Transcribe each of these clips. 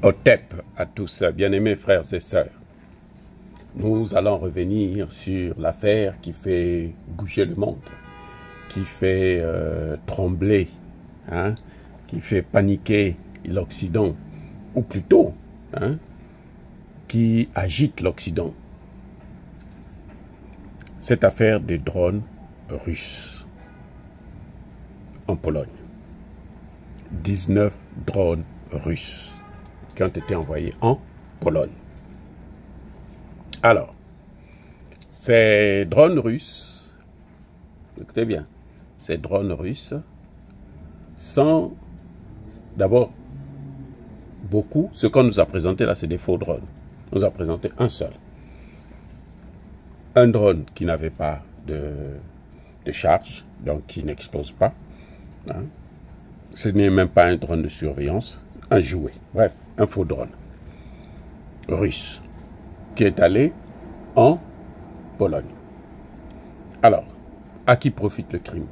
Otep à tous, bien-aimés frères et sœurs. Nous allons revenir sur l'affaire qui fait bouger le monde, qui fait trembler, hein, qui fait paniquer l'Occident, ou plutôt, hein, qui agite l'Occident. Cette affaire des drones russes en Pologne. 19 drones russes qui ont été envoyés en Pologne. Alors, ces drones russes, écoutez bien, ces drones russes sont d'abord beaucoup, ce qu'on nous a présenté là, c'est des faux drones. On nous a présenté un seul. Un drone qui n'avait pas de charge, donc qui n'explose pas. Hein. Ce n'est même pas un drone de surveillance, un jouet. Bref, un faux drone russe qui est allé en Pologne. Alors, à qui profite le crime?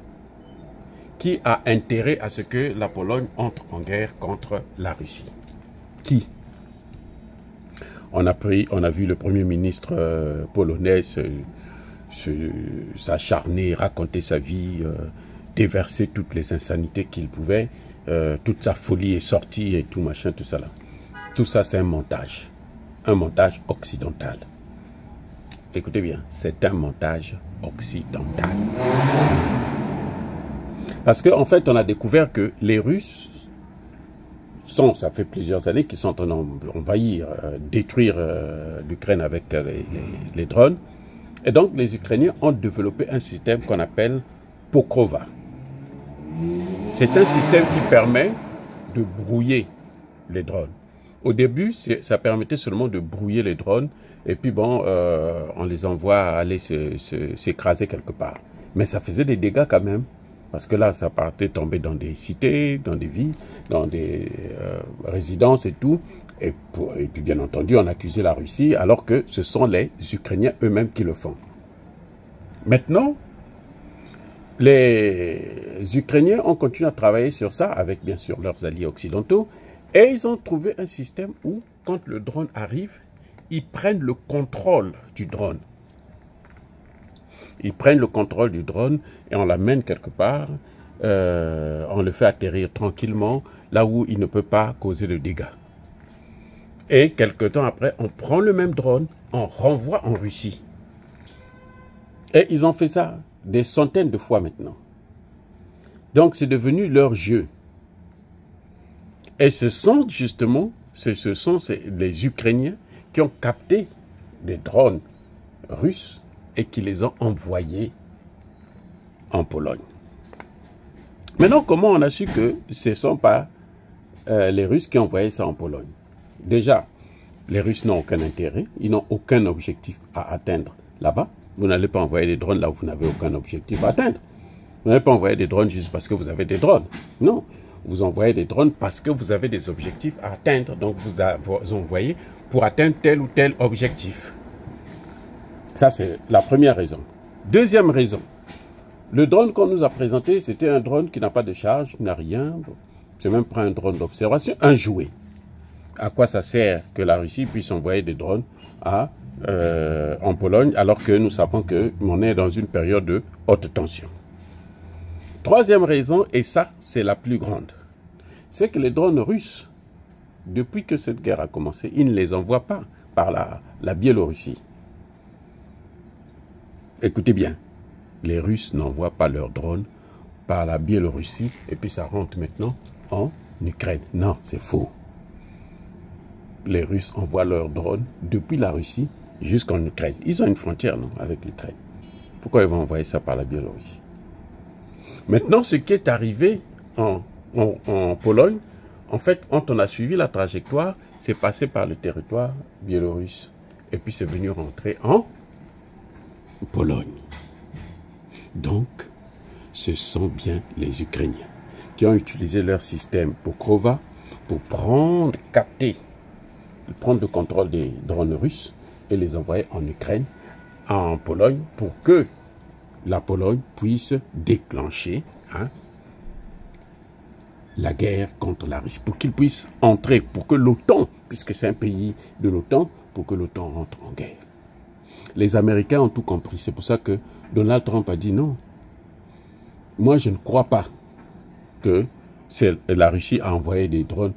Qui a intérêt à ce que la Pologne entre en guerre contre la Russie? Qui? On a vu le Premier ministre polonais s'acharner, raconter sa vie, déverser toutes les insanités qu'il pouvait, toute sa folie est sortie et tout machin, tout ça là. Tout ça c'est un montage occidental. Écoutez bien, c'est un montage occidental. Parce qu'en fait, on a découvert que les Russes ça fait plusieurs années qu'ils sont en train d'envahir, détruire l'Ukraine avec les drones. Et donc, les Ukrainiens ont développé un système qu'on appelle Pokrova. C'est un système qui permet de brouiller les drones. Au début, ça permettait seulement de brouiller les drones. Et puis bon, on les envoie aller s'écraser quelque part. Mais ça faisait des dégâts quand même. Parce que là, ça partait tomber dans des cités, dans des villes, dans des résidences et tout. Et puis, bien entendu, on accusait la Russie, alors que ce sont les Ukrainiens eux-mêmes qui le font. Maintenant, les Ukrainiens ont continué à travailler sur ça, avec bien sûr leurs alliés occidentaux, et ils ont trouvé un système où, quand le drone arrive, ils prennent le contrôle du drone. Ils prennent le contrôle du drone et on l'amène quelque part, on le fait atterrir tranquillement, là où il ne peut pas causer de dégâts. Et quelque temps après, on prend le même drone, on renvoie en Russie. Et ils ont fait ça des centaines de fois maintenant. Donc c'est devenu leur jeu. Et ce sont justement, les Ukrainiens qui ont capté des drones russes et qui les ont envoyés en Pologne. Maintenant, comment on a su que ce ne sont pas les Russes qui ont envoyé ça en Pologne? Déjà, les Russes n'ont aucun intérêt, ils n'ont aucun objectif à atteindre là-bas. Vous n'allez pas envoyer des drones là où vous n'avez aucun objectif à atteindre. Vous n'allez pas envoyer des drones juste parce que vous avez des drones. Non, vous envoyez des drones parce que vous avez des objectifs à atteindre. Donc vous envoyez pour atteindre tel ou tel objectif. Ça, c'est la première raison. Deuxième raison, le drone qu'on nous a présenté, c'était un drone qui n'a pas de charge, n'a rien. C'est même pas un drone d'observation, un jouet. À quoi ça sert que la Russie puisse envoyer des drones en Pologne, alors que nous savons qu'on est dans une période de haute tension. Troisième raison, et ça, c'est la plus grande, c'est que les drones russes, depuis que cette guerre a commencé, ils ne les envoient pas par la Biélorussie. Écoutez bien, les Russes n'envoient pas leurs drones par la Biélorussie et puis ça rentre maintenant en Ukraine. Non, c'est faux. Les Russes envoient leurs drones depuis la Russie jusqu'en Ukraine. Ils ont une frontière, non, avec l'Ukraine. Pourquoi ils vont envoyer ça par la Biélorussie? Maintenant, ce qui est arrivé en Pologne, en fait, quand on a suivi la trajectoire, c'est passé par le territoire biélorusse et puis c'est venu rentrer en Pologne. Donc, ce sont bien les Ukrainiens qui ont utilisé leur système Pokrova pour capter, prendre le contrôle des drones russes et les envoyer en Ukraine, en Pologne, pour que la Pologne puisse déclencher la guerre contre la Russie, pour qu'ils puissent entrer, pour que l'OTAN puisque c'est un pays de l'OTAN, pour que l'OTAN rentre en guerre. Les Américains ont tout compris. C'est pour ça que Donald Trump a dit non. Moi, je ne crois pas que la Russie a envoyé des drones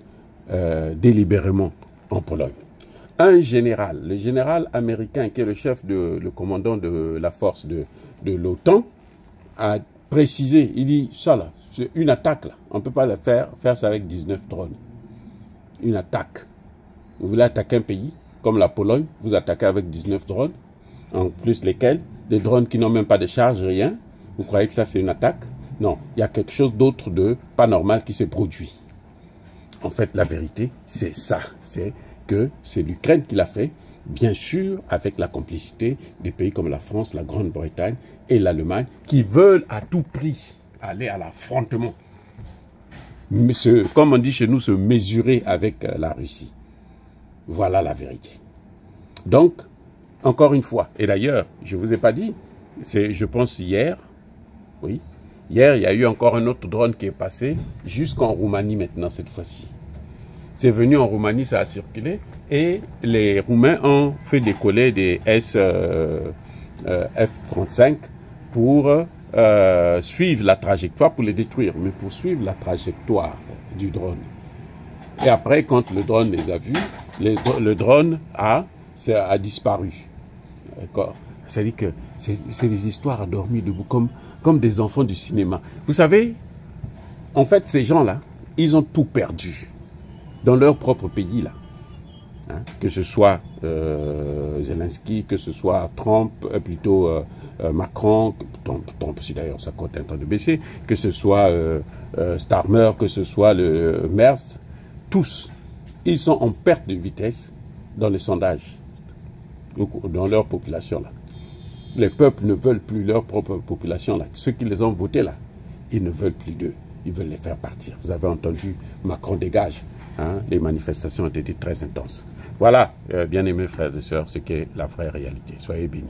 délibérément en Pologne. Un général, le général américain qui est le commandant de la force de l'OTAN, a précisé, il dit, ça là, c'est une attaque là, on ne peut pas le faire ça avec 19 drones. Une attaque. Vous voulez attaquer un pays, comme la Pologne, vous attaquez avec 19 drones, en plus lesquels, des drones qui n'ont même pas de charge, rien. Vous croyez que ça c'est une attaque? Non, il y a quelque chose d'autre de pas normal qui s'est produit. En fait, la vérité, c'est ça, c'est que c'est l'Ukraine qui l'a fait, bien sûr, avec la complicité des pays comme la France, la Grande-Bretagne et l'Allemagne, qui veulent à tout prix aller à l'affrontement. Mais comme on dit chez nous, se mesurer avec la Russie. Voilà la vérité. Donc, encore une fois, et d'ailleurs, je ne vous ai pas dit, c'est, je pense hier, oui, hier, il y a eu encore un autre drone qui est passé jusqu'en Roumanie maintenant, cette fois-ci. C'est venu en Roumanie, ça a circulé, et les Roumains ont fait décoller des F-35 pour suivre la trajectoire, pour les détruire, mais pour suivre la trajectoire du drone. Et après, quand le drone les a vus, le drone a disparu. D'accord? C'est-à-dire que c'est des histoires endormies debout, comme des enfants du cinéma. Vous savez, en fait, ces gens-là, ils ont tout perdu dans leur propre pays, là. Hein? Que ce soit Zelensky, que ce soit Trump, Macron, Trump aussi d'ailleurs, ça compte un temps de baisser, que ce soit Starmer, que ce soit le Merz, tous, ils sont en perte de vitesse dans les sondages, dans leur population, là. Les peuples ne veulent plus leur propre population, là. Ceux qui les ont votés, là, ils ne veulent plus d'eux. Ils veulent les faire partir. Vous avez entendu, Macron dégage. Hein? Les manifestations ont été très intenses. Voilà, bien aimés frères et sœurs, ce qu'est la vraie réalité. Soyez bénis.